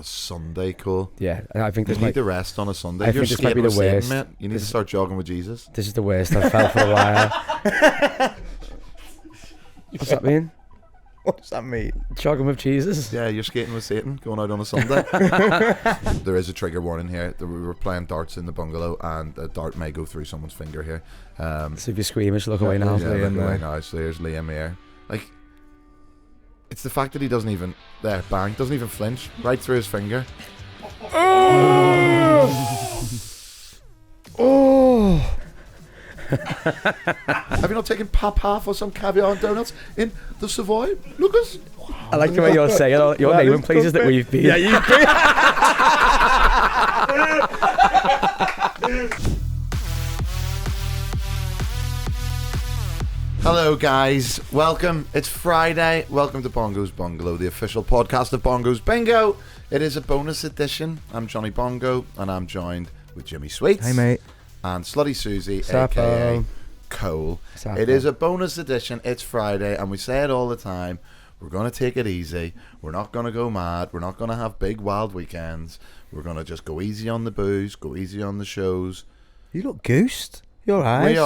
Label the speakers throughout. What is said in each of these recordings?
Speaker 1: a Sunday, Cole.
Speaker 2: Yeah, and I think
Speaker 1: You
Speaker 2: this
Speaker 1: need
Speaker 2: might
Speaker 1: to rest on a Sunday.
Speaker 2: I
Speaker 1: You're
Speaker 2: think this might
Speaker 1: skating
Speaker 2: be
Speaker 1: with
Speaker 2: the
Speaker 1: Satan,
Speaker 2: worst.
Speaker 1: mate. You need to start jogging with Jesus.
Speaker 2: This is the worst I've felt for a while. What's that mean?
Speaker 3: What does that mean?
Speaker 2: Jogging with Jesus?
Speaker 1: Yeah, you're skating with Satan, going out on a Sunday. There is a trigger warning here. We were playing darts in the bungalow, and a dart may go through someone's finger here.
Speaker 2: So if you're squeamish, look away now.
Speaker 1: Yeah, look away now. So there's Liam here. Like, it's the fact that he doesn't even doesn't even flinch right through his finger.
Speaker 2: Oh!
Speaker 1: Have you not taken papa for some caviar and donuts in the Savoy, Lucas?
Speaker 2: I like the way you're saying it. You're naming places that we've been.
Speaker 3: Yeah, you've been.
Speaker 1: Hello guys, welcome. It's Friday. Welcome to Bongo's Bungalow, the official podcast of Bongo's Bingo. It is a bonus edition. I'm Johnny Bongo, and I'm joined with Jimmy Sweets.
Speaker 3: Hey mate.
Speaker 1: And Slutty Susie,
Speaker 2: Sapo.
Speaker 1: aka Cole.
Speaker 2: Sapo.
Speaker 1: It is a bonus edition. It's Friday, and we say it all the time. We're going to take it easy. We're not going to go mad. We're not going to have big wild weekends. We're going to just go easy on the booze, go easy on the shows.
Speaker 3: You look goosed. Your eyes.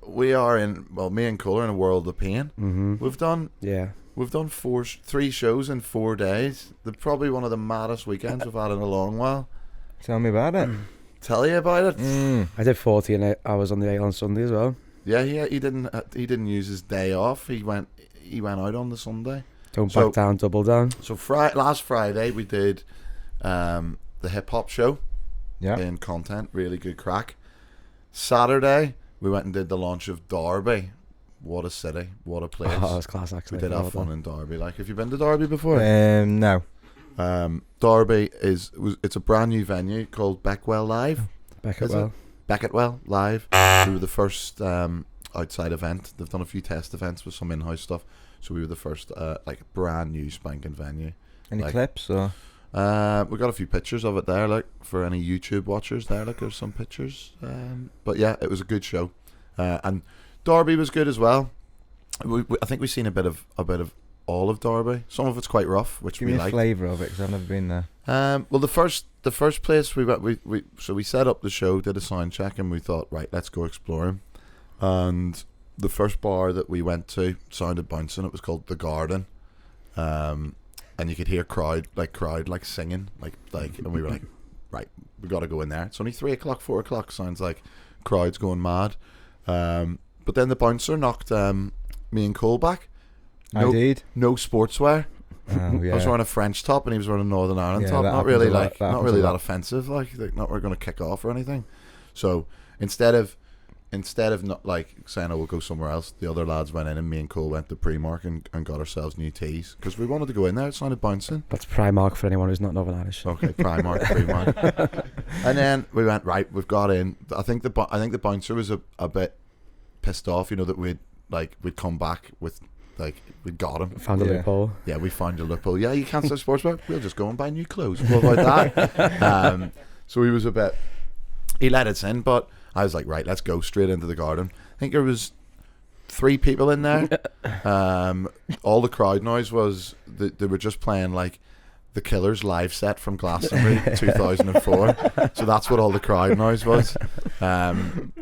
Speaker 1: We are in, well, me and Cole are in a world of pain.
Speaker 2: Mm-hmm.
Speaker 1: We've done
Speaker 2: Yeah.
Speaker 1: 3 shows in 4 days. They're probably one of the maddest weekends we've had in a long while.
Speaker 3: Tell me about it.
Speaker 1: Tell you about it.
Speaker 2: I did 14 hours on the 8 on Sunday as well.
Speaker 1: Yeah, he didn't use his day off. He went out on the Sunday.
Speaker 2: Don't
Speaker 1: So-
Speaker 2: back down, double down.
Speaker 1: So last Friday we did the hip hop show
Speaker 3: Yeah.
Speaker 1: in Content, really good crack. Saturday we went and did the launch of Derby. What a city, what a place.
Speaker 2: Oh, that's class actually.
Speaker 1: We did have fun in Derby. Like, have you been to Derby before?
Speaker 3: No.
Speaker 1: Derby it's a brand new venue called Beckwell Live. Becketwell Live. We were the first outside event. They've done a few test events with some in-house stuff. So we were the first like brand new spanking venue.
Speaker 3: Any
Speaker 1: Like-
Speaker 3: clips or?
Speaker 1: We got a few pictures of it there, like for any YouTube watchers there, like there's some pictures. But yeah, it was a good show, and Derby was good as well. I think we've seen a bit of all of Derby. Some of it's quite rough, which
Speaker 3: Give
Speaker 1: we
Speaker 3: me a
Speaker 1: like.
Speaker 3: flavour of it because I've never been there.
Speaker 1: Well, the first place we went, we set up the show, did a sound check, and we thought, right, let's go exploring. And the first bar that we went to sounded bouncing. It was called The Garden. And you could hear crowd singing, and we were like, right, we got to go in there. It's only 3 o'clock, 4 o'clock. Sounds like crowds going mad. But then the bouncer knocked me and Cole back.
Speaker 3: I did.
Speaker 1: No sportswear.
Speaker 3: Oh yeah.
Speaker 1: I was wearing a French top and he was wearing a Northern Ireland
Speaker 3: Yeah,
Speaker 1: top.
Speaker 3: that
Speaker 1: Not really
Speaker 3: happens a lot.
Speaker 1: like,
Speaker 3: That
Speaker 1: not
Speaker 3: happens
Speaker 1: really
Speaker 3: a
Speaker 1: that
Speaker 3: lot.
Speaker 1: offensive. Like, not we're going to kick off or anything. So instead of not like saying, oh, we'll go somewhere else, the other lads went in and me and Cole went to Primark and got ourselves new tees because we wanted to go in there. It sounded bouncing.
Speaker 2: That's Primark for anyone who's not Northern Irish.
Speaker 1: Okay, Primark. And then we went, right, we've got in. I think the bouncer was a bit pissed off, that we'd come back with, like, we got him.
Speaker 2: Found a
Speaker 3: Yeah.
Speaker 2: loophole.
Speaker 1: Yeah, we found a loophole. Yeah, you can't sell sportswear. We'll just go and buy new clothes. What about that? So he was a bit. He let us in, but I was like, right, let's go straight into the Garden. I think there was 3 people in there. All the crowd noise was they were just playing like the Killers live set from Glastonbury 2004. So that's what all the crowd noise was. There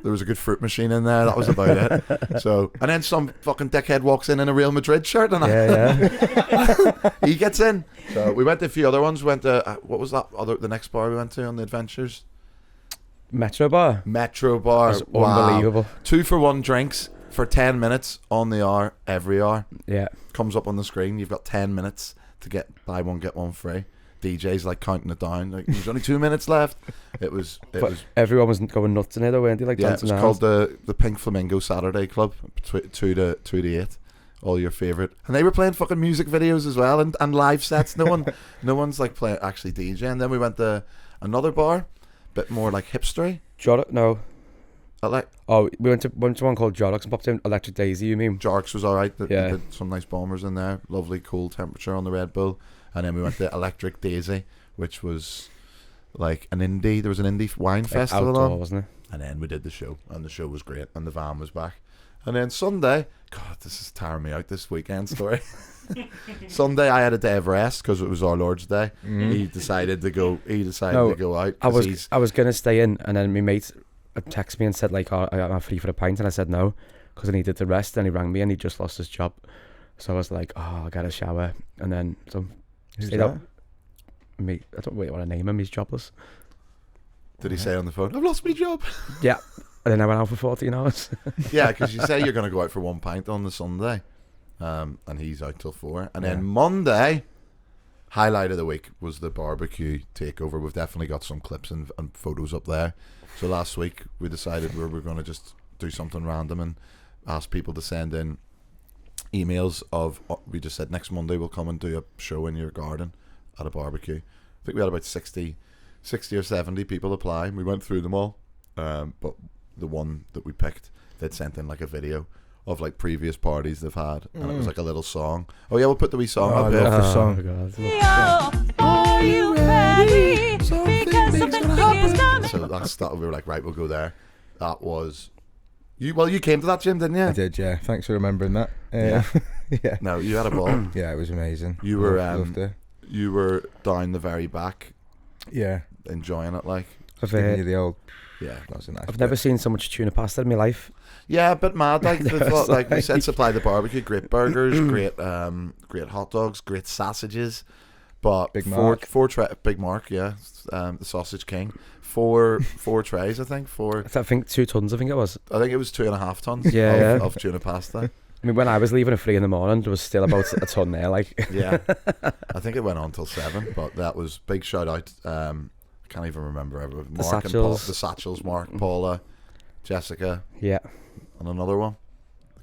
Speaker 1: was a good fruit machine in there. That was about it. So, and then some fucking dickhead walks in a Real Madrid shirt, and he gets in. So we went to a few other ones. Went to
Speaker 2: Oh,
Speaker 1: what was that the next bar we went to on the adventures?
Speaker 2: Metro Bar.
Speaker 1: Metro Bar.
Speaker 2: That's
Speaker 1: Wow.
Speaker 2: unbelievable.
Speaker 1: 2 for 1 drinks for 10 minutes on the hour every hour.
Speaker 2: Yeah.
Speaker 1: Comes up on the screen. You've got 10 minutes to get buy one get one free. DJ's like counting it down. Like, there's only 2 minutes left. It was
Speaker 2: Everyone was going nuts in it, though, weren't they? Like,
Speaker 1: yeah. It
Speaker 2: dancing
Speaker 1: was
Speaker 2: around.
Speaker 1: called the Pink Flamingo Saturday Club. 2 to 8. All your favorite, and they were playing fucking music videos as well and live sets. No one's like playing actually DJ. And then we went to another bar, bit more like hipstery.
Speaker 2: No.
Speaker 1: Like
Speaker 2: We went to one called Jordox and popped in Electric Daisy, you mean?
Speaker 1: Jarks was alright.
Speaker 2: Yeah.
Speaker 1: Did some nice bombers in there. Lovely cool temperature on the Red Bull. And then we went to Electric Daisy, which was like an indie. There was an indie wine festival
Speaker 2: outdoor,
Speaker 1: on,
Speaker 2: wasn't it?
Speaker 1: and then we did the show, and the show was great, and the van was back. And then Sunday, God, this is tiring me out, this weekend story. Sunday, I had a day of rest because it was our Lord's Day. He decided to go. He decided to go out.
Speaker 2: I was gonna stay in, and then my mate texted me and said like, "Oh, I'm free for a pint," and I said no because I needed the rest. And he rang me, and he just lost his job, so I was like, "Oh, I'll get a shower," and then stayed out. Me, I don't really want to name him. He's jobless.
Speaker 1: Did he say on the phone, "I've lost my job"?
Speaker 2: Yeah, and then I went out for 14 hours.
Speaker 1: Yeah, because you say you're going to go out for one pint on the Sunday. And he's out till 4. And then Monday, highlight of the week was the barbecue takeover. We've definitely got some clips and photos up there. So last week we decided we were going to just do something random and ask people to send in emails of. We just said next Monday we'll come and do a show in your garden at a barbecue. I think we had about 60 or 70 people apply. We went through them all, but the one that we picked, they'd sent in like a video of like previous parties they've had, and it was like a little song. Oh yeah, we'll put the wee song up
Speaker 3: I
Speaker 1: here.
Speaker 3: love the song.
Speaker 4: Are you ready? Because something is coming.
Speaker 1: So that's that. We were like, right, we'll go there. That was you. Well, you came to that, Jim, didn't you?
Speaker 3: I did, yeah. Thanks for remembering that.
Speaker 1: Yeah.
Speaker 3: Yeah.
Speaker 1: No, you had a ball.
Speaker 3: Yeah, it was amazing.
Speaker 1: You were
Speaker 3: Loved it.
Speaker 1: you were down the very back,
Speaker 3: Yeah.
Speaker 1: enjoying it. Like,
Speaker 3: Giving you the old.
Speaker 1: yeah,
Speaker 3: That was a nice
Speaker 2: I've never seen so much tuna pasta in my life.
Speaker 1: yeah, a bit mad. Like, they
Speaker 2: It's
Speaker 1: thought, like we
Speaker 2: like-
Speaker 1: said, supply the barbecue, great burgers, great hot dogs, great sausages. But
Speaker 3: Big Mark.
Speaker 1: Big Mark, yeah, the sausage king. Four trays, I think.
Speaker 2: I think 2 tons. I think it was.
Speaker 1: I think it was 2.5 tons
Speaker 2: Yeah,
Speaker 1: of tuna pasta.
Speaker 2: I mean, when I was leaving at 3 a.m, there was still about a ton there. Like,
Speaker 1: Yeah, I think it went on till 7, but that was big shout out. I can't even remember everyone. Mark and Paul,
Speaker 2: Satchels.
Speaker 1: the Satchels, Mark, Paula, Jessica,
Speaker 2: yeah,
Speaker 1: and another one.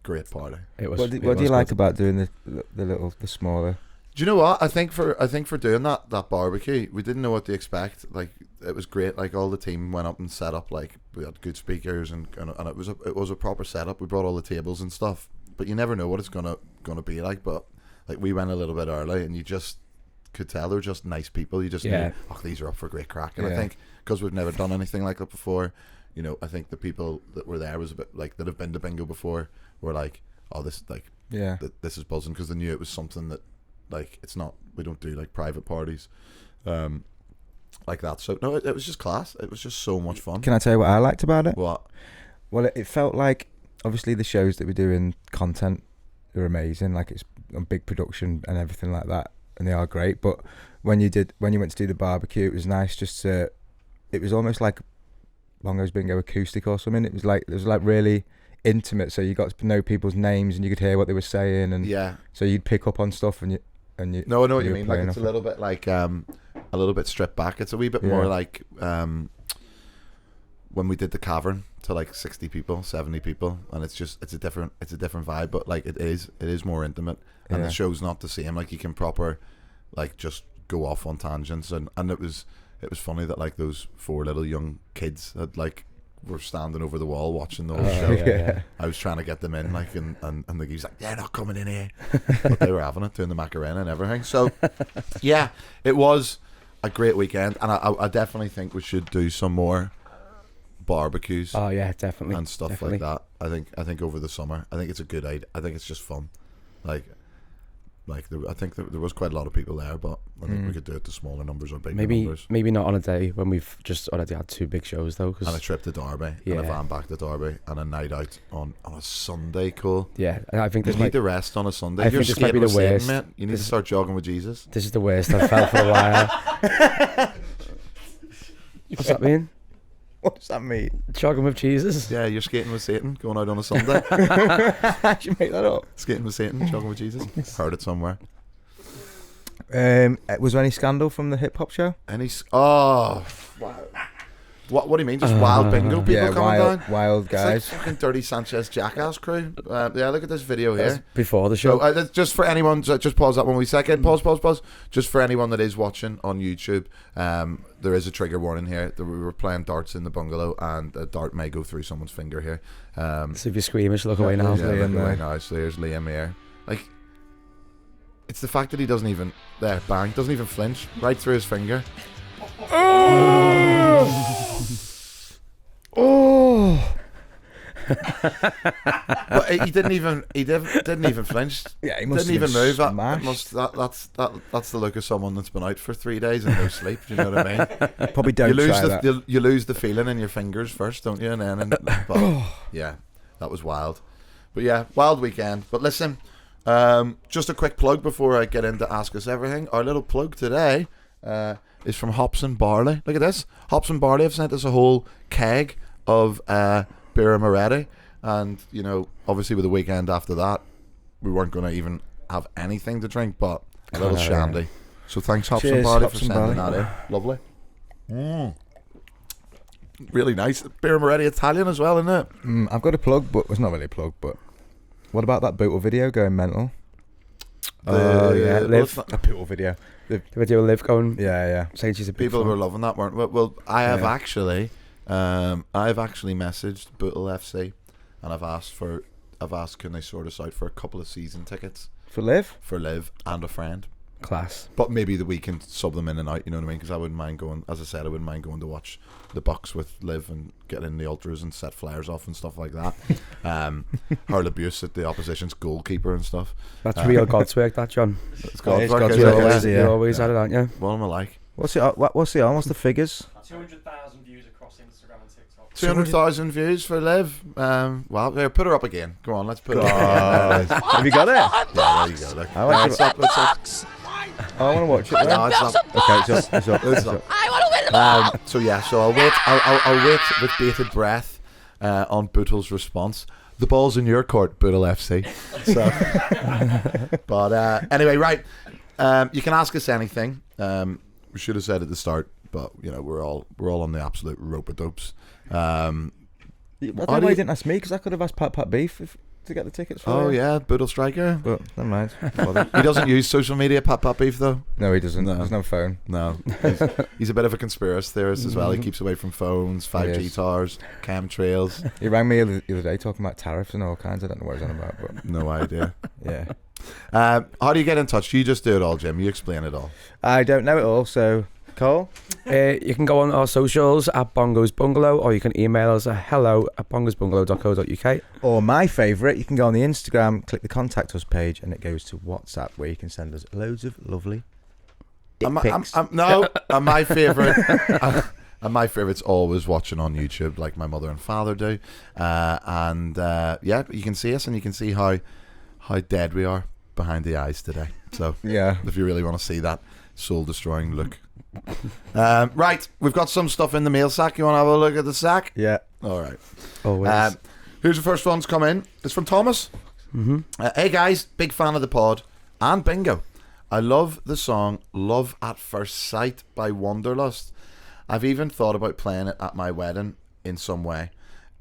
Speaker 1: Great party.
Speaker 2: it was.
Speaker 3: What do you
Speaker 2: was
Speaker 3: like
Speaker 2: good.
Speaker 3: about doing the smaller?
Speaker 1: Do you know what? I think for doing that barbecue, we didn't know what to expect. Like, it was great. Like, all the team went up and set up. Like, we had good speakers and it was a proper setup. We brought all the tables and stuff. But you never know what it's gonna be like. But like, we went a little bit early, and you just could tell they were just nice people. You just knew, oh, these are up for great crack. And I think because we've never done anything like that before, you know, I think the people that were there was a bit like that have been to bingo before were like, oh, this this is buzzing, because they knew it was something that, like, it's not, we don't do like private parties like that. So no, it was just class. It was just so much fun.
Speaker 3: Can I tell you what I liked about it?
Speaker 1: What?
Speaker 3: Well, it felt like, obviously the shows that we do in content are amazing. Like, it's a big production and everything like that, and they are great. But when you went to do the barbecue, it was nice just to. It was almost like Bongo's Bingo acoustic or something. It was like really intimate. So you got to know people's names and you could hear what they were saying, and
Speaker 1: Yeah.
Speaker 3: so you'd pick up on stuff and you.
Speaker 1: No, I know what you
Speaker 3: were
Speaker 1: mean. Like,
Speaker 3: playing
Speaker 1: it's a
Speaker 3: off it.
Speaker 1: little bit like a little bit stripped back. It's a wee bit more like when we did the Cavern to like 60 people, 70 people, and it's a different vibe. But like, it is more intimate, and the show's not the same. Like, you can proper like just go off on tangents, and it was funny that like those 4 little young kids had like were standing over the wall watching the whole show.
Speaker 3: Yeah.
Speaker 1: I was trying to get them in, like, and the guy's like, they're not coming in here, but they were having it, doing the Macarena and everything. So yeah, it was a great weekend, and I definitely think we should do some more barbecues
Speaker 2: Oh yeah, definitely.
Speaker 1: and stuff
Speaker 2: definitely.
Speaker 1: like that. I think over the summer, I think it's a good idea. I think it's just fun. I think there was quite a lot of people there, but I think we could do it to smaller numbers or bigger numbers.
Speaker 2: Maybe not on a day when we've just already had 2 big shows though.
Speaker 1: And a
Speaker 2: Cause,
Speaker 1: trip to Derby, and a van back to Derby, and a night out on a Sunday. Cool.
Speaker 2: yeah, I think
Speaker 1: You
Speaker 2: this
Speaker 1: need
Speaker 2: might
Speaker 1: to rest on a Sunday.
Speaker 2: I
Speaker 1: You're
Speaker 2: think this might be
Speaker 1: skating
Speaker 2: the
Speaker 1: with Satan,
Speaker 2: worst.
Speaker 1: mate. You need to start jogging with Jesus.
Speaker 2: this is the worst I've felt for a while. What's that mean?
Speaker 3: What does that mean?
Speaker 2: Jogging with Jesus?
Speaker 1: Yeah, you're skating with Satan, going out on a Sunday.
Speaker 3: How'd you make that up?
Speaker 1: Skating with Satan, jogging with Jesus. Heard it somewhere.
Speaker 3: Was there any scandal from the hip hop show?
Speaker 1: Wow. What do you mean? Just wild bingo people coming down?
Speaker 3: wild
Speaker 1: It's
Speaker 3: guys.
Speaker 1: like fucking Dirty Sanchez jackass crew. Yeah, look at this video
Speaker 2: That was
Speaker 1: here.
Speaker 2: before the show.
Speaker 1: So just for anyone, just pause that 1 wee second. Pause. Just for anyone that is watching on YouTube, there is a trigger warning here. We were playing darts in the bungalow, and a dart may go through someone's finger here.
Speaker 2: So if you're squeamish, look away now.
Speaker 1: Yeah, look
Speaker 3: Liam
Speaker 1: away
Speaker 3: there.
Speaker 1: now. So there's Liam here. Like, it's the fact that he doesn't even flinch right through his finger.
Speaker 3: Oh,
Speaker 1: But he didn't even flinch.
Speaker 3: Yeah, he must
Speaker 1: Didn't even move.
Speaker 3: smashed.
Speaker 1: That's the look of someone that's been out for 3 days and no sleep. Do you know what I mean?
Speaker 3: Probably don't try that.
Speaker 1: You lose the feeling in your fingers first, don't you? And then, but, yeah, that was wild. But yeah, wild weekend. But listen, just a quick plug before I get into Ask Us Everything. Our little plug today is from Hops and Barley. Look at this. Hops and Barley have sent us a whole keg of beer and Moretti. And, you know, obviously with the weekend after that, we weren't going to even have anything to drink, but a little shandy. Yeah. So thanks, Hops and Barley, for sending that in. Lovely. Really nice. Beer and Moretti Italian as well, isn't it?
Speaker 3: I've got a plug, but it's not really a plug, but what about that Bootle video going mental?
Speaker 2: Liv.
Speaker 3: A Bootle video.
Speaker 2: The video of Liv going.
Speaker 3: Yeah.
Speaker 2: Saying she's a big
Speaker 1: People
Speaker 2: fan.
Speaker 1: were loving that, weren't they? Well, I have actually messaged Bootle FC, and I've asked can they sort us out for a couple of season tickets
Speaker 3: For Liv?
Speaker 1: for Liv and a friend.
Speaker 2: Class.
Speaker 1: But maybe the weekend sub them in and out, you know what I mean? Because I wouldn't mind going, as I said, I wouldn't mind going to watch the Bucks with Liv and get in the ultras and set flyers off and stuff like that. Hurl abuse at the opposition's goalkeeper and stuff.
Speaker 2: That's real God's work, that, John.
Speaker 1: It's God's work.
Speaker 3: God's
Speaker 1: Is it?
Speaker 3: work,
Speaker 2: You always had it, aren't you?
Speaker 1: What am I like?
Speaker 3: What's the What's the figures?
Speaker 5: 200,000 views across Instagram and TikTok.
Speaker 1: 200,000 views for Liv. Well, there, put her up again. Go on, let's put her up again.
Speaker 3: Have you got it?
Speaker 1: Yeah, there you go. Look.
Speaker 3: I like
Speaker 1: It's up.
Speaker 3: Oh, I want to watch it.
Speaker 1: No, it's up.
Speaker 3: Okay, it's up.
Speaker 4: I want to win the ball.
Speaker 1: So yeah, so I'll wait with bated breath on Bootle's response. The ball's in your court, Bootle FC. So, but anyway, right. You can ask us anything. We should have said at the start, but you know we're all on the absolute rope-a-dopes.
Speaker 3: I don't know why you didn't ask me, because I could have asked Pat Beef to get the tickets for.
Speaker 1: Oh yeah, Bootle Striker.
Speaker 3: But never mind.
Speaker 1: He doesn't use social media, Pat Beef though.
Speaker 3: No, he doesn't.
Speaker 1: No.
Speaker 3: There's no phone.
Speaker 1: No, he's a bit of a conspiracy theorist as well. He keeps away from phones, 5G towers, chemtrails.
Speaker 3: He rang me the other day talking about tariffs and all kinds. I don't know what he's on about, but
Speaker 1: No idea.
Speaker 3: yeah.
Speaker 1: How do you get in touch? You just do it all, Jim. You explain it all.
Speaker 3: I don't know it all, so Cole?
Speaker 2: You can go on our socials at Bongo's Bungalow, or you can email us at hello@bongosbungalow.co.uk.
Speaker 3: Or my favourite, you can go on the Instagram, click the contact us page, and it goes to WhatsApp, where you can send us loads of lovely dick pics.
Speaker 1: And my favourite. And my favourite's always watching on YouTube, like my mother and father do. Yeah, you can see us, and you can see how dead we are behind the eyes today. So
Speaker 3: Yeah.
Speaker 1: if you really want to see that soul-destroying look. Right, we've got some stuff in the mail sack. You want to have a look at the sack?
Speaker 3: Yeah.
Speaker 1: All right.
Speaker 2: Always.
Speaker 1: Here's the first one's come in. It's from Thomas. Hey guys, big fan of the pod and bingo. I love the song Love at First Sight by Wanderlust. I've even thought about playing it at my wedding in some way.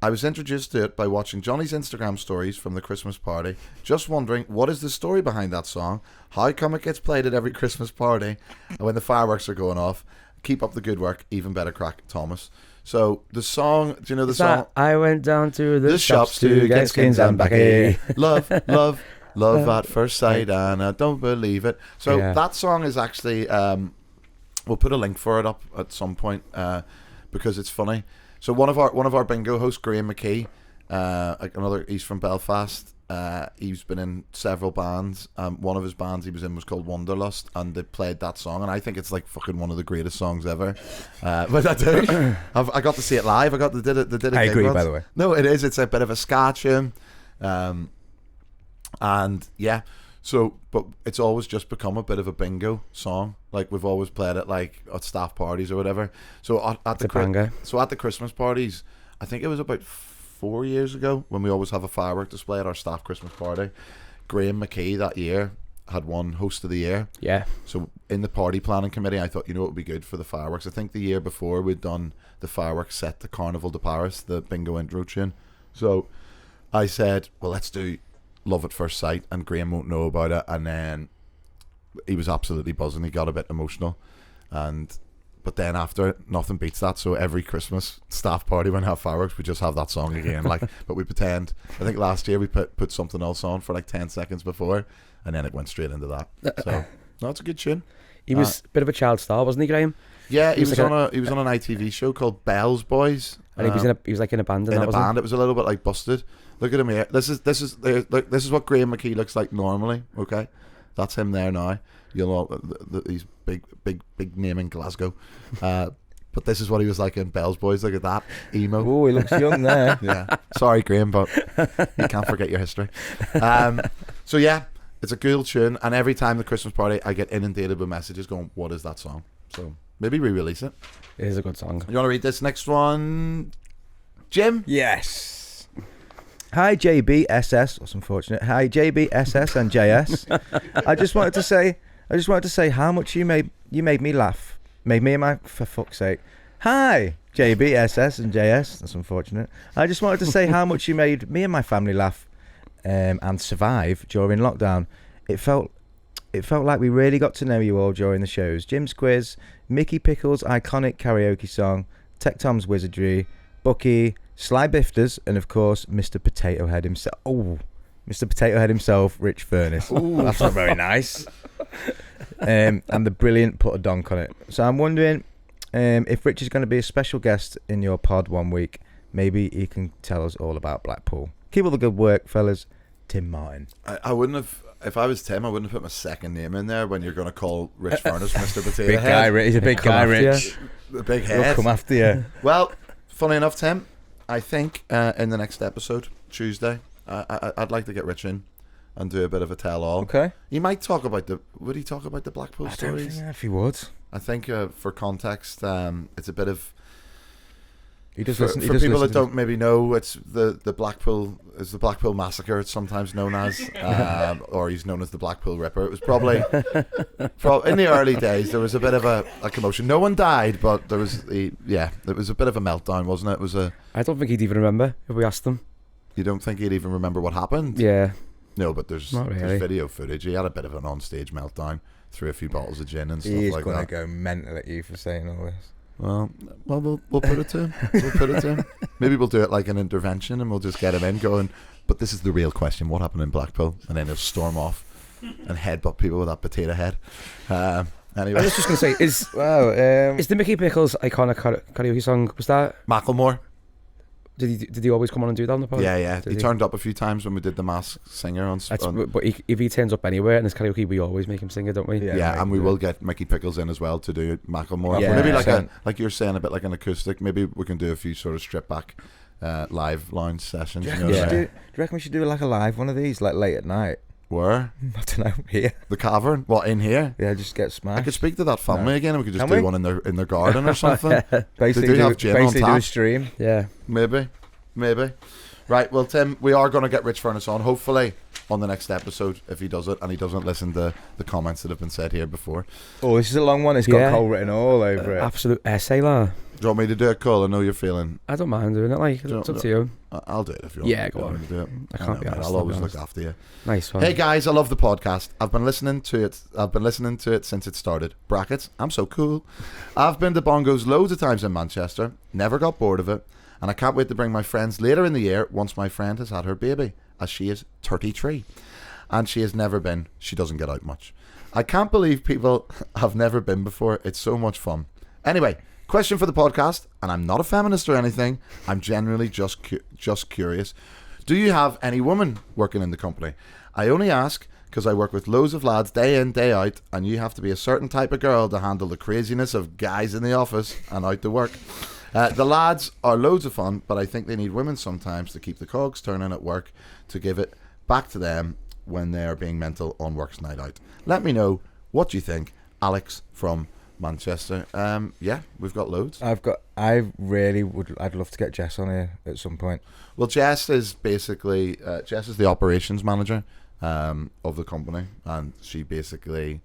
Speaker 1: I was introduced to it by watching Johnny's Instagram stories from the Christmas party. Just wondering, what is the story behind that song? How come it gets played at every Christmas party and when the fireworks are going off? Keep up the good work. Even better crack, Thomas. So the song, do you know the song?
Speaker 2: I went down to the shops to get skins and
Speaker 1: backy.
Speaker 2: backy.
Speaker 1: Love at first sight, and I don't believe it. So that song is actually, we'll put a link for it up at some point because it's funny. So one of our bingo hosts, Graham McKee, he's from Belfast. He's been in several bands. One of his bands he was in was called Wanderlust, and they played that song, and I think it's like fucking one of the greatest songs ever. But I do. I got to see it live. They did it.
Speaker 3: I agree, by the way.
Speaker 1: No, it is. It's a bit of a ska tune, and yeah. So, but it's always just become a bit of a bingo song. Like we've always played it like at staff parties or whatever. So at the Christmas parties, I think it was about 4 years ago when we always have a firework display at our staff Christmas party. Graham McKee that year had won host of the year.
Speaker 2: Yeah.
Speaker 1: So in the party planning committee, I thought, you know, it would be good for the fireworks. I think the year before we'd done the fireworks set to Carnival de Paris, the bingo intro tune. So I said, well, let's do Love at First Sight, and Graham won't know about it. And then he was absolutely buzzing. He got a bit emotional, but then after, nothing beats that. So every Christmas staff party when we have fireworks, we just have that song again. But we pretend. I think last year we put something else on for like 10 seconds before, and then it went straight into that. So no, it's a good tune.
Speaker 2: He was a bit of a child star, wasn't he, Graham?
Speaker 1: Yeah, he
Speaker 2: was
Speaker 1: was
Speaker 2: like
Speaker 1: on an ITV show called Bell's Boys.
Speaker 2: And he was like in a band. And
Speaker 1: in
Speaker 2: that
Speaker 1: a
Speaker 2: was
Speaker 1: band. It was a little bit like Busted. Look at him here. This is what Graham McKee looks like normally. Okay, that's him there now. You'll know he's big name in Glasgow. But this is what he was like in Bell's Boys. Look at that emo.
Speaker 3: Oh, he looks young there.
Speaker 1: Yeah. Sorry, Graham, but you can't forget your history. So yeah, it's a cool tune, and every time the Christmas party, I get inundated with messages going, "What is that song?" So maybe re-release it.
Speaker 2: It is a good song.
Speaker 1: You want to read this next one, Jim?
Speaker 3: Yes. Hi JBSS. That's unfortunate. Hi JBSS and JS. I just wanted to say how much you made me laugh. Made me and my, for fuck's sake. Hi JBSS and JS. That's unfortunate. I just wanted to say how much you made me and my family laugh and survive during lockdown. It felt like we really got to know you all during the shows. Jim's quiz, Mickey Pickles' iconic karaoke song, Tech Tom's wizardry, Bucky, Sly Bifters, and of course, Mr. Potato Head himself. Oh, Mr. Potato Head himself, Rich Furness. Ooh, that's not very nice. And the brilliant Put a Donk on it. So I'm wondering if Rich is going to be a special guest in your pod one week. Maybe he can tell us all about Blackpool. Keep all the good work, fellas. Tim Martin.
Speaker 1: I wouldn't have. If I was Tim, I wouldn't have put my second name in there when you're going to call Rich Furness Mr. Potato
Speaker 3: Big
Speaker 1: Head.
Speaker 3: guy, Rich. He's a big guy, Rich.
Speaker 1: The big
Speaker 3: He'll
Speaker 1: head.
Speaker 3: come after you.
Speaker 1: Well, funny enough, Tim, I think in the next episode, Tuesday, I'd like to get Rich in and do a bit of a tell-all.
Speaker 3: Okay.
Speaker 1: He might talk about would he talk about the Blackpool
Speaker 3: I don't
Speaker 1: stories?
Speaker 3: think if he would.
Speaker 1: I think for context, it's a bit of...
Speaker 3: He does
Speaker 1: For,
Speaker 3: listen. He
Speaker 1: for
Speaker 3: does
Speaker 1: people
Speaker 3: listen
Speaker 1: that don't maybe know, it's the Blackpool Massacre. It's sometimes known as, or he's known as the Blackpool Ripper. It was probably in the early days. There was a bit of a commotion. No one died, but there was it was a bit of a meltdown, wasn't it? It was a.
Speaker 2: I don't think he'd even remember if we asked him.
Speaker 1: You don't think he'd even remember what happened?
Speaker 2: Yeah.
Speaker 1: No, but there's
Speaker 2: Not really.
Speaker 1: there's video footage. He had a bit of an on-stage meltdown, threw a few bottles of gin and stuff
Speaker 3: He's
Speaker 1: like
Speaker 3: going to
Speaker 1: that.
Speaker 3: go mental at you for saying all this.
Speaker 1: Well, we'll put it to him. We'll put it to him. Maybe we'll do it like an intervention, and we'll just get him in going. But this is the real question: what happened in Blackpool? And then he'll storm off and headbutt people with that potato head. Anyway,
Speaker 2: I was just going to say, is the Mickey Pickles iconic karaoke song, was that,
Speaker 1: Macklemore.
Speaker 2: did he always come on and do that on the pod?
Speaker 1: Yeah.
Speaker 2: Did
Speaker 1: He turned up a few times when we did the Masked Singer on.
Speaker 2: But if he turns up anywhere in his karaoke, we always make him sing it, don't we?
Speaker 1: Yeah, and we will get Mickey Pickles in as well to do Macklemore.
Speaker 3: Yeah,
Speaker 1: Maybe like
Speaker 3: 100%.
Speaker 1: like you're saying, a bit like an acoustic. Maybe we can do a few sort of strip back live lounge sessions.
Speaker 3: Do you
Speaker 1: You
Speaker 3: reckon,
Speaker 1: know
Speaker 3: we
Speaker 1: what
Speaker 3: should
Speaker 1: I mean?
Speaker 3: do you reckon we should do like a live one of these, like late at night?
Speaker 1: Where?
Speaker 3: I don't know, here.
Speaker 1: The Cavern? What, in here?
Speaker 3: Yeah, just get
Speaker 1: I
Speaker 3: smashed.
Speaker 1: could speak to that family again, and we could just
Speaker 3: Can
Speaker 1: do
Speaker 3: we?
Speaker 1: one in their garden or something.
Speaker 3: Basically,
Speaker 1: They do have gin on
Speaker 3: basically do
Speaker 1: tap.
Speaker 3: a stream.
Speaker 2: Yeah.
Speaker 1: Maybe. Right, well, Tim, we are going to get Rich Furness on, hopefully, on the next episode, if he does it, and he doesn't listen to the comments that have been said here before.
Speaker 3: Oh, this is a long one. It's got
Speaker 2: Yeah.
Speaker 3: Cole written all over it.
Speaker 2: Absolute essay, la.
Speaker 1: Do you want me to do it, Cole? I know you're feeling...
Speaker 2: I don't mind doing it, like, it's up to you.
Speaker 1: I'll do it if you want.
Speaker 2: Yeah, go on.
Speaker 1: Me to do it.
Speaker 2: I can't be
Speaker 1: mate,
Speaker 2: honest,
Speaker 1: I'll
Speaker 2: I'll
Speaker 1: always
Speaker 2: be
Speaker 1: look
Speaker 2: honest.
Speaker 1: after you.
Speaker 2: Nice one.
Speaker 1: Hey guys, I love the podcast. I've been listening to it since it started. Brackets, I'm so cool. I've been to Bongos loads of times in Manchester. Never got bored of it. And I can't wait to bring my friends later in the year once my friend has had her baby, as she is 33. And she has never been. She doesn't get out much. I can't believe people have never been before. It's so much fun. Anyway, question for the podcast, and I'm not a feminist or anything. I'm genuinely just curious. Do you have any women working in the company? I only ask because I work with loads of lads day in, day out, and you have to be a certain type of girl to handle the craziness of guys in the office and out to work. The lads are loads of fun, but I think they need women sometimes to keep the cogs turning at work, to give it back to them when they are being mental on work's night out. Let me know what you think. Alex from Manchester. Yeah, we've got loads.
Speaker 3: I'd love to get Jess on here at some point.
Speaker 1: Well, Jess is basically Jess is the operations manager of the company, and she basically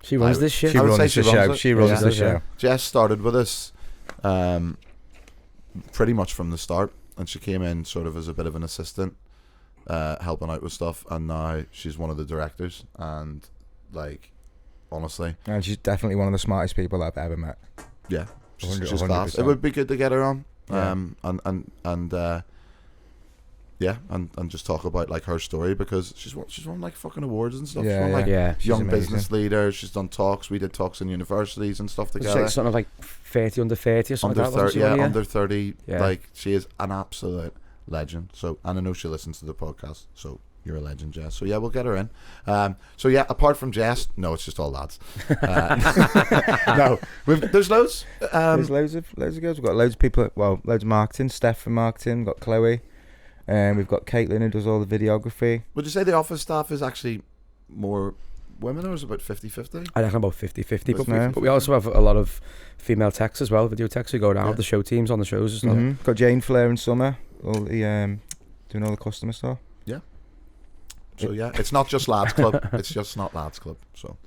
Speaker 2: She runs this shit.
Speaker 3: She
Speaker 1: I would say
Speaker 3: runs
Speaker 1: she
Speaker 3: the
Speaker 1: runs
Speaker 3: show.
Speaker 1: it.
Speaker 3: She runs
Speaker 1: Yeah.
Speaker 3: the show.
Speaker 1: Jess started with us pretty much from the start, and she came in sort of as a bit of an assistant, helping out with stuff, and now she's one of the directors, and like honestly,
Speaker 3: And she's definitely one of the smartest people I've ever met.
Speaker 1: yeah, she's
Speaker 3: 100%.
Speaker 1: class. It would be good to get her on,
Speaker 3: Yeah.
Speaker 1: and and just talk about like her story, because she's won like fucking awards and stuff.
Speaker 3: Yeah,
Speaker 1: she's won, like
Speaker 2: yeah.
Speaker 3: She's
Speaker 1: young
Speaker 3: amazing.
Speaker 1: business leader. She's done talks. We did talks in universities and stuff
Speaker 2: It's
Speaker 1: together.
Speaker 2: like something like 30 under 30 or something
Speaker 1: Under
Speaker 2: like that.
Speaker 1: 30,
Speaker 2: wasn't she,
Speaker 1: yeah,
Speaker 2: one
Speaker 1: under
Speaker 2: year?
Speaker 1: 30.
Speaker 2: Yeah.
Speaker 1: Like, she is an absolute legend. So, and I know she listens to the podcast. So you're a legend, Jess. So yeah, we'll get her in. So yeah, apart from Jess, no, it's just all lads. No, there's loads.
Speaker 3: There's loads of girls. We've got loads of people. Well, loads of marketing. Steph from marketing. We've got Chloe. We've got Caitlin who does all the videography.
Speaker 1: Would you say the office staff is actually more women, or is it about 50-50?
Speaker 2: I reckon about 50-50, but,
Speaker 3: Yeah.
Speaker 2: but we also have a lot of female techs as well, video techs who go down
Speaker 1: Yeah.
Speaker 2: with the show teams on the shows and stuff.
Speaker 3: Mm-hmm. Got Jane, Flair, and Summer. All the doing all the customer stuff.
Speaker 1: So yeah, it's not just lads club. It's just not lads club. So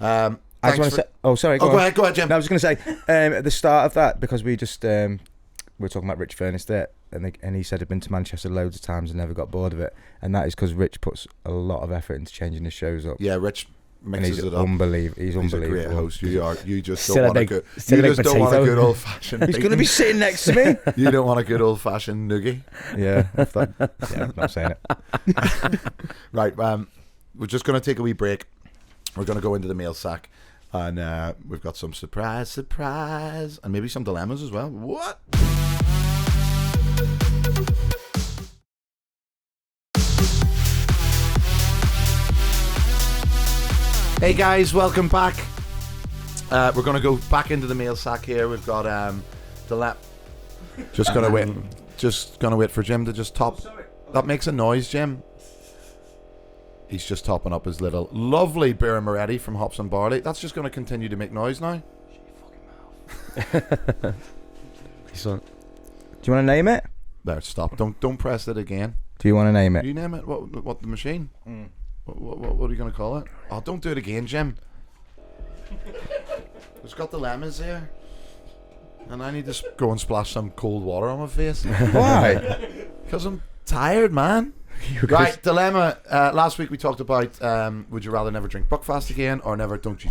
Speaker 3: I just want to say. Oh, sorry.
Speaker 1: go ahead, Jim.
Speaker 3: No, I was just going to say at the start of that, because we just we were talking about Rich Furness there, and he said he'd been to Manchester loads of times and never got bored of it, and that is because Rich puts a lot of effort into changing his shows up.
Speaker 1: Yeah, Rich
Speaker 3: And
Speaker 1: mixes
Speaker 3: he's
Speaker 1: it up.
Speaker 3: unbelievable. He's
Speaker 1: He's a
Speaker 3: unbelievable.
Speaker 1: great host. You just
Speaker 2: Still
Speaker 1: don't
Speaker 2: a
Speaker 1: want a
Speaker 2: big-
Speaker 1: good.
Speaker 2: still
Speaker 1: You
Speaker 2: a big
Speaker 1: just don't want a
Speaker 2: potato.
Speaker 1: good old fashioned.
Speaker 3: He's going to be sitting next to me.
Speaker 1: You don't want a good old fashioned noogie.
Speaker 3: Yeah, I'm not saying it.
Speaker 1: Right. We're just going to take a wee break. We're going to go into the mail sack, and we've got some surprise, and maybe some dilemmas as well. What? Hey guys, welcome back. We're going to go back into the mail sack here. We've got just going to wait for Jim to just top. That makes a noise, Jim. He's just topping up his little lovely beer and Moretti from Hops and Barley. That's just going to continue to make noise now.
Speaker 2: So,
Speaker 3: Do you want to name it?
Speaker 1: There, stop. Don't press it again.
Speaker 3: Do you want to name it?
Speaker 1: You name it. What the machine? What are you going to call it? Oh, don't do it again, Jim. It's got the lemons here, and I need to go and splash some cold water on my face.
Speaker 3: Why?
Speaker 1: Because I'm tired, man. Right, dilemma. Last week we talked about would you rather never drink Buckfast again or never, don't you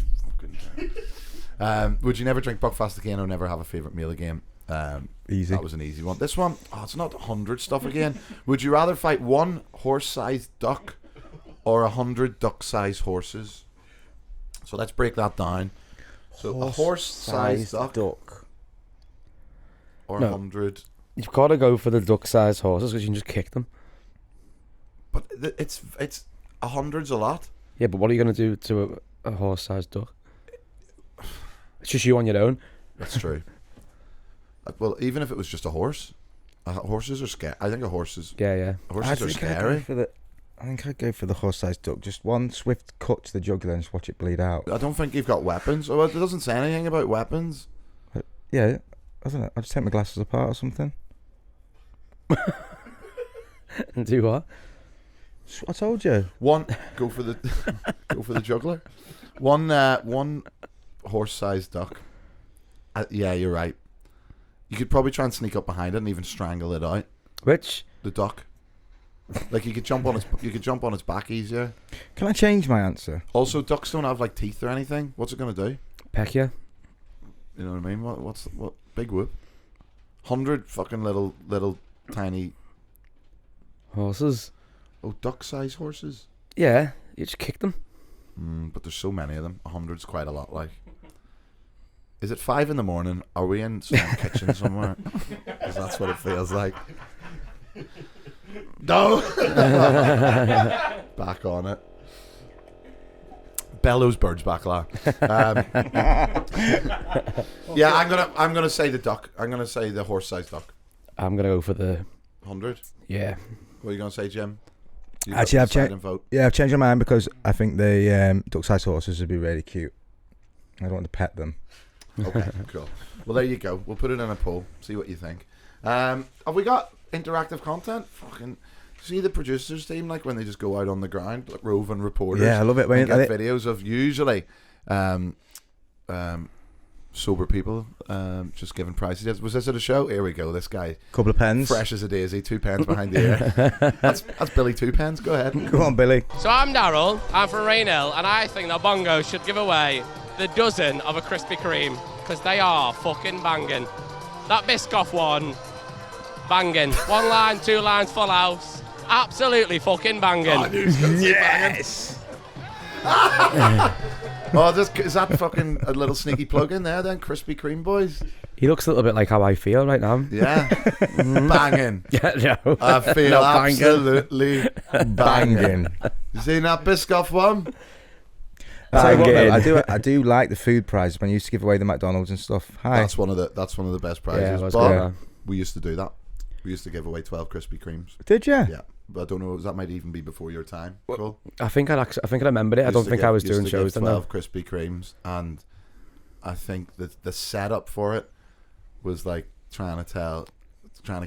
Speaker 1: fucking would you never drink Buckfast again or never have a favourite meal again?
Speaker 3: Easy.
Speaker 1: That was an easy one. This one, it's not 100 stuff again. Would you rather fight one horse-sized duck or 100 duck-sized horses? So let's break that down. So a horse-sized duck or
Speaker 2: No.
Speaker 1: 100.
Speaker 2: you've got to go for the duck-sized horses because you can just kick them.
Speaker 1: But it's 100's a lot.
Speaker 2: Yeah, but what are you going to do to a horse-sized duck? It's just you on your own.
Speaker 1: That's true. Well, even if it was just a horse, horses are scary. I think horses
Speaker 2: Yeah.
Speaker 1: are scary.
Speaker 3: I think I'd go for the horse-sized duck. Just one swift cut to the jugular and just watch it bleed out.
Speaker 1: I don't think you've got weapons. Oh, it doesn't say anything about weapons.
Speaker 3: Yeah, I don't know. I'll just take my glasses apart or something.
Speaker 2: And do what?
Speaker 3: I told you.
Speaker 1: One, go for the juggler. One horse-sized duck. Yeah, you're right. You could probably try and sneak up behind it and even strangle it out.
Speaker 2: Which?
Speaker 1: The duck. Like you could jump on its back easier.
Speaker 3: Can I change my answer?
Speaker 1: Also, ducks don't have like teeth or anything. What's it gonna do?
Speaker 2: Peck you?
Speaker 1: You know what I mean? What big whoop? 100 fucking little tiny
Speaker 2: Horses?
Speaker 1: duck-sized horses.
Speaker 2: Yeah, you just kick them.
Speaker 1: But there's so many of them. 100's quite a lot. Like, is it 5 a.m? Are we in some kitchen somewhere? Because that's what it feels like. No. Back on it. Bellows birds back la. Yeah, I'm gonna say the duck. I'm gonna say the horse-sized duck.
Speaker 2: I'm going to go for the...
Speaker 1: 100.
Speaker 2: Yeah.
Speaker 1: What are you gonna say, Jim? You
Speaker 3: Actually, I've
Speaker 1: decide
Speaker 3: cha-
Speaker 1: and vote.
Speaker 3: Yeah, I've changed my mind because I think the duck-sized horses would be really cute. I don't want to pet them.
Speaker 1: Okay, cool. Well, there you go. We'll put it in a poll. See what you think. Have we got interactive content? Fucking see the producers team, like when they just go out on the ground, like roving reporters.
Speaker 3: Yeah, I love it when
Speaker 1: and get videos of usually sober people just giving prices. Was this at a show? Here we go. This guy,
Speaker 3: Couple of pens.
Speaker 1: fresh as a daisy, 2 pence behind the ear. That's Billy 2 pence. Go ahead.
Speaker 3: Go on, Billy.
Speaker 6: So I'm Daryl, I'm from Rainhill, and I think that Bongo'S should give away the dozen of a Krispy Kreme, because they are fucking banging. That Biscoff one, banging. 1 line, 2 lines, full house. Absolutely fucking banging.
Speaker 1: Oh, I knew he was gonna say banging. Oh, is that fucking a little sneaky plug in there then? Krispy Kreme boys.
Speaker 2: He looks a little bit like how I feel right now.
Speaker 1: Yeah. Banging.
Speaker 2: Yeah, no.
Speaker 1: I feel
Speaker 2: No, banging.
Speaker 1: absolutely
Speaker 3: Banging.
Speaker 1: You seen that Biscoff one?
Speaker 3: Tell you what, though,
Speaker 2: Banging.
Speaker 3: I do like the food prizes when you used to give away the McDonald's and stuff. Hi.
Speaker 1: That's one of the best
Speaker 2: Yeah,
Speaker 1: prizes.
Speaker 2: it was
Speaker 1: but
Speaker 2: good.
Speaker 1: we used to do that. We used to give away 12 Krispy Kremes.
Speaker 3: Did you?
Speaker 1: Yeah. But I don't know, that might even be before your time. Cool.
Speaker 2: I think I remember it. I don't think I was doing shows then.
Speaker 1: 12 Krispy Kremes, and I think that the setup for it was like trying to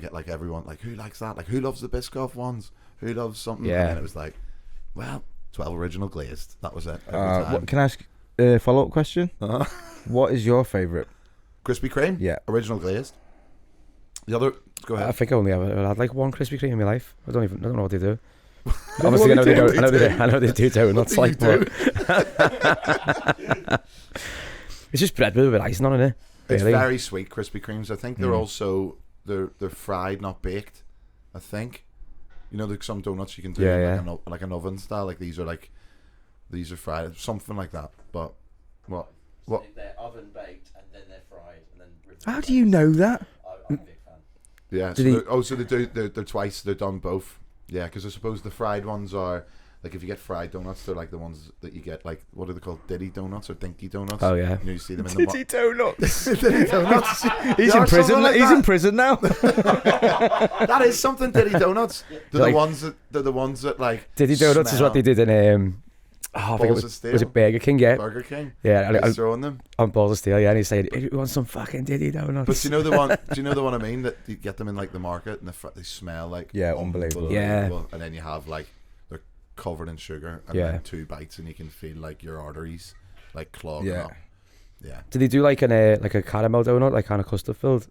Speaker 1: get like everyone, like, who likes that? Like, who loves the Biscoff ones? Who loves something?
Speaker 2: Yeah.
Speaker 1: And then it was like, well, 12 original glazed. That was it. Every time.
Speaker 3: What, can I ask a follow-up question?
Speaker 1: Uh-huh.
Speaker 3: What is your favourite?
Speaker 1: Krispy Kreme?
Speaker 3: Yeah.
Speaker 1: Original glazed. The other, go
Speaker 2: I
Speaker 1: ahead.
Speaker 2: think I only ever had like one Krispy Kreme in my life. I don't know what they do. Obviously, I know they don't. I know they do donuts.
Speaker 1: What do
Speaker 2: Like,
Speaker 1: you
Speaker 2: but it's just bread with a bit of icing on it.
Speaker 1: It's
Speaker 2: Really?
Speaker 1: very sweet Krispy Kremes. I think they're also they're fried, not baked. I think, you know, there's some donuts you can do like an oven style. Like these are fried, something like that. But what?
Speaker 7: They're oven baked and then they're fried and then.
Speaker 3: How do you know that?
Speaker 7: I'm a big fan.
Speaker 1: Yeah. So they're twice. They're done both. Yeah, because I suppose the fried ones are like, if you get fried donuts, they're like the ones that you get, like, what are they called? Diddy donuts or Dinky donuts?
Speaker 2: Oh yeah.
Speaker 1: You know, you see them in the
Speaker 3: Donuts.
Speaker 1: Diddy donuts.
Speaker 3: He's
Speaker 1: They
Speaker 3: in
Speaker 1: are
Speaker 3: prison.
Speaker 1: something like
Speaker 3: He's
Speaker 1: that.
Speaker 3: in prison now.
Speaker 1: That is something. Diddy donuts. They're
Speaker 2: Like-
Speaker 1: the ones that like.
Speaker 2: Diddy Donuts is what they did in I think
Speaker 1: Balls
Speaker 2: it
Speaker 1: of Steel.
Speaker 2: was it Burger King? Yeah.
Speaker 1: Burger King.
Speaker 2: Yeah.
Speaker 1: He's throwing them.
Speaker 2: On Balls of Steel. Yeah, and he said, "You want some fucking Diddy Donuts?"
Speaker 1: But do you know the one? Do you know the one I mean? That you get them in like the market and they smell like
Speaker 3: Unbelievable.
Speaker 2: Yeah.
Speaker 1: And then you have like they're covered in sugar and then 2 bites and you can feel like your arteries like clogging up. Yeah.
Speaker 2: Did he do like a caramel donut, like kind of custard filled?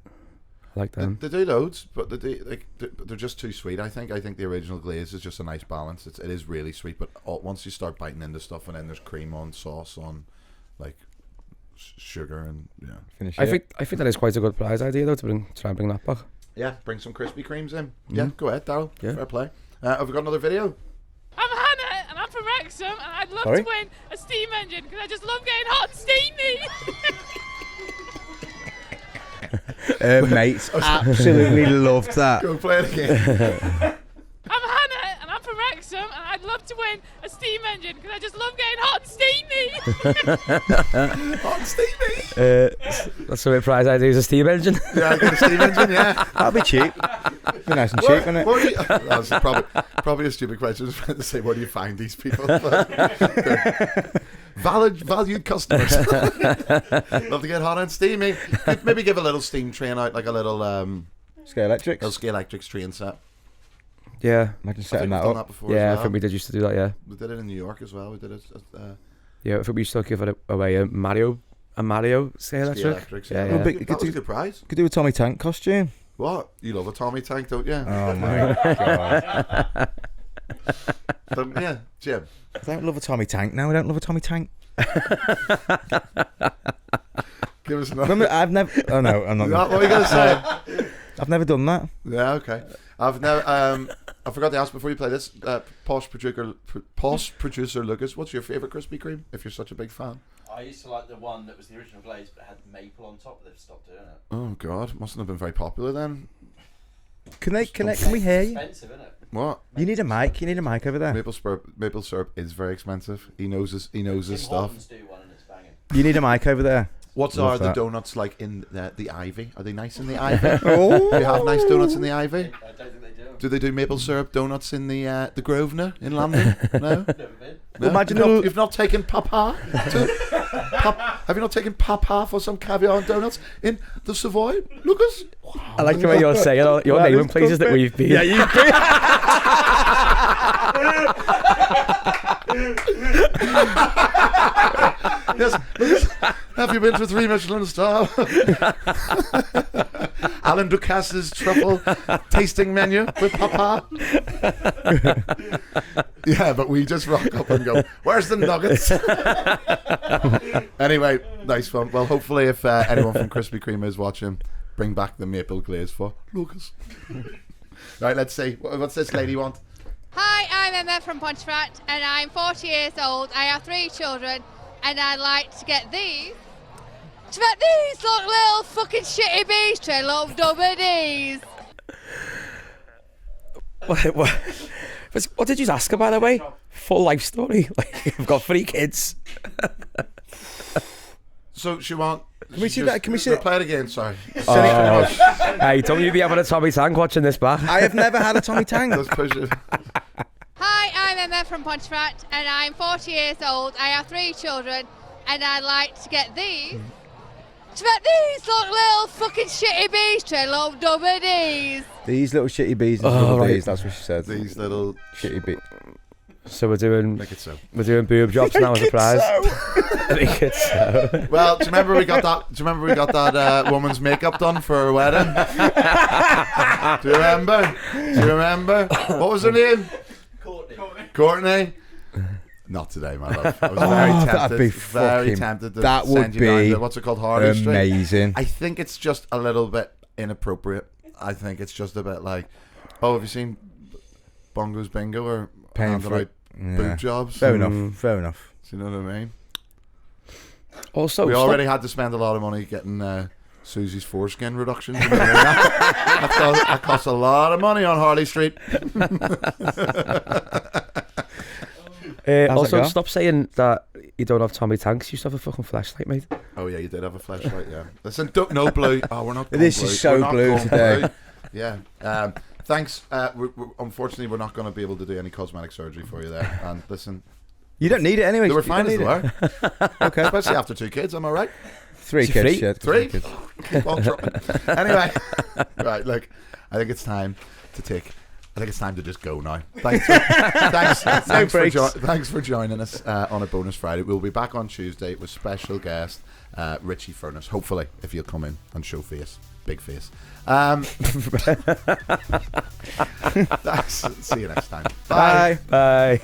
Speaker 2: I like them.
Speaker 1: They do loads, but they're just too sweet. I think the original glaze is just a nice balance. It is really sweet, but once you start biting into stuff and then there's cream on, sauce on, like sugar and
Speaker 2: I think that is quite a good prize idea though, to try and bring that back.
Speaker 1: yeah, bring some Krispy Kremes in. Yeah, go ahead, Daryl.
Speaker 2: Yeah.
Speaker 1: Fair play. Have we got another video?
Speaker 4: I'm Hannah and I'm from Wrexham and I'd love
Speaker 3: Sorry?
Speaker 4: to win a steam engine because I just love getting hot and steamy.
Speaker 3: Mates absolutely loved that.
Speaker 1: Go play it again.
Speaker 4: I'm Hannah and I'm from Wrexham and I'd love to win a steam engine because I just love getting hot and steamy.
Speaker 1: Hot and steamy.
Speaker 2: That's the prize idea is a steam engine.
Speaker 1: Yeah, I got a steam engine. Yeah.
Speaker 3: That'll be cheap. Be nice and cheap, wouldn't it?
Speaker 1: What do you, that was probably a stupid question. I was about to say, where do you find these people? Valued customers. Love to get hot and steamy. Maybe give a little steam train out, like a little
Speaker 3: Scale Electrics.
Speaker 1: little Scale Electrics train set.
Speaker 2: Yeah.
Speaker 3: Imagine
Speaker 1: I
Speaker 3: setting
Speaker 1: think
Speaker 3: that
Speaker 1: we've done
Speaker 3: up.
Speaker 1: that before.
Speaker 2: Yeah,
Speaker 1: as
Speaker 2: I
Speaker 1: well.
Speaker 2: think we did used to do that. Yeah.
Speaker 1: We did it in New York as well. We did it.
Speaker 2: Yeah, I think we used to give it away a Mario scale
Speaker 1: Scale
Speaker 2: electric.
Speaker 1: Electrics.
Speaker 2: Yeah,
Speaker 1: Yeah,
Speaker 2: yeah.
Speaker 3: Well, big-
Speaker 1: that was a good prize.
Speaker 3: Could do a Tommy Tank costume.
Speaker 1: What? You love a Tommy Tank, don't you?
Speaker 3: Oh my god.
Speaker 1: Yeah, Jim.
Speaker 3: I don't love a Tommy Tank now. I don't love a Tommy Tank.
Speaker 1: Give us another.
Speaker 3: Remember, I've never. Oh no, I'm not.
Speaker 1: What were you gonna say?
Speaker 3: I've never done that.
Speaker 1: Yeah, okay. I've never. I forgot to ask before you play this. Posh producer Lucas, what's your favourite Krispy Kreme? If you're such a big fan.
Speaker 7: I used to like the one that was the original glaze but had maple on top, but they've stopped doing it.
Speaker 1: Oh God, mustn't have been very popular then.
Speaker 3: Can we hear you?
Speaker 7: Expensive, isn't it?
Speaker 1: What?
Speaker 3: You need a mic. You need a mic over there.
Speaker 1: Maple syrup is very expensive. He knows his
Speaker 7: Tim
Speaker 1: stuff.
Speaker 7: Hortons do one and it's banging.
Speaker 3: You need a mic over there.
Speaker 1: What
Speaker 3: Love
Speaker 1: are the
Speaker 3: that.
Speaker 1: donuts like in the Ivy? Are they nice in the Ivy?
Speaker 3: Oh.
Speaker 1: Do you have nice donuts in the Ivy?
Speaker 7: I don't think they do.
Speaker 1: Do they do maple syrup donuts in the Grosvenor in London? No.
Speaker 7: Never been.
Speaker 1: No?
Speaker 3: Imagine
Speaker 1: You've not taken Papa. Have you not taken Papa for some caviar and donuts in the Savoy, Lucas?
Speaker 2: I like the way you're saying all your
Speaker 3: That
Speaker 2: naming
Speaker 3: is
Speaker 2: places that
Speaker 3: good.
Speaker 2: we've been.
Speaker 3: Yeah, you've
Speaker 1: Yes, Lucas. Have you been to 3 Michelin star? Alan Ducasse's truffle tasting menu with Papa. Yeah, but we just rock up and go, where's the nuggets? Anyway, nice one. Well, hopefully if anyone from Krispy Kreme is watching, bring back the maple glaze for Lucas. Right, let's see. What's this lady want?
Speaker 8: Hi, I'm Emma from Pontefract and I'm 40 years old. I have 3 children and I'd like to get these. To get these little fucking shitty bees, tray little double D's.
Speaker 2: What did you ask her, by the way? Full life story. Like, I've got 3 kids.
Speaker 1: So she want...
Speaker 3: Can we see that? Can we see it?
Speaker 1: Play it again, sorry.
Speaker 2: Hey, don't you be having a Tommy Tank watching this back?
Speaker 3: I have never had a Tommy Tank.
Speaker 1: Let's push it.
Speaker 8: Hi, I'm Emma from Pontefract and I'm 40 years old. I have 3 children and I'd like to get these. To get these little fucking shitty bees, tray little double D's.
Speaker 3: These little shitty bees and double
Speaker 2: right.
Speaker 3: D's, that's what she said.
Speaker 1: These little...
Speaker 3: Shitty bees.
Speaker 2: So we're doing boob jobs now as a prize. I think it's so.
Speaker 1: Well, do you remember we got that woman's makeup done for her wedding? Do you remember? What was her name? Courtney. Not today, my love. I was very tempted.
Speaker 3: That'd be
Speaker 1: very tempted to
Speaker 3: that
Speaker 1: send
Speaker 3: would
Speaker 1: you down
Speaker 3: be
Speaker 1: to, what's it called, Harley Street.
Speaker 3: Amazing.
Speaker 1: I think it's just a little bit inappropriate. I think it's just a bit like, oh, have you seen Bongo's Bingo or
Speaker 3: Paying for
Speaker 1: out boob jobs?
Speaker 3: Fair enough. Fair enough.
Speaker 1: Do you know what I mean?
Speaker 2: Also,
Speaker 1: we already had to spend a lot of money getting Susie's foreskin reduction. That cost a lot of money on Harley Street.
Speaker 2: Also, stop saying that you don't have Tommy Tanks. You used to have a fucking flashlight, mate.
Speaker 1: Oh yeah, you did have a flashlight. Yeah. Listen, no blue. Oh, we're not.
Speaker 3: This is so blue today.
Speaker 1: Blue. Yeah. Thanks. Unfortunately, we're not going to be able to do any cosmetic surgery for you there. And listen,
Speaker 3: you don't need it anyway.
Speaker 1: They were fine as they were.
Speaker 3: Okay.
Speaker 1: Especially after 2 kids. Am I right?
Speaker 3: 3 kids. Shit.
Speaker 1: 3. Keep on dropping. Anyway, right. Look, I think it's time to just go now. Thanks for joining us on a bonus Friday. We'll be back on Tuesday with special guest Richie Furness. Hopefully, if you'll come in and show face, big face. Thanks. See you next time.
Speaker 3: Bye.
Speaker 2: Bye.